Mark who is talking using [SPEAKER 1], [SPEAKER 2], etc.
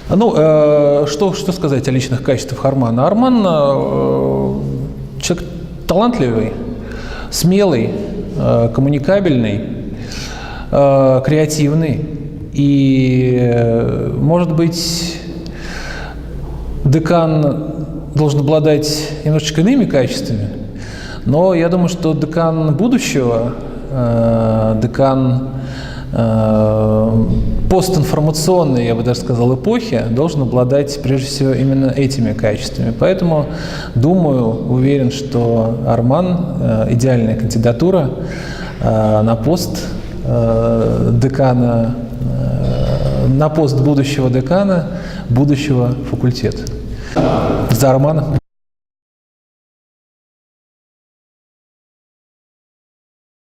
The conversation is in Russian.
[SPEAKER 1] Ну, что сказать о личных качествах Армана? Арман человек талантливый, смелый, коммуникабельный, креативный. И, может быть, декан должен обладать немножечко иными качествами, но я думаю, что декан будущего, декан постинформационной, я бы даже сказал, эпохи, должен обладать прежде всего именно этими качествами. Поэтому думаю, уверен, что Арман идеальная кандидатура на пост декана, на пост будущего декана будущего факультета. За Армана.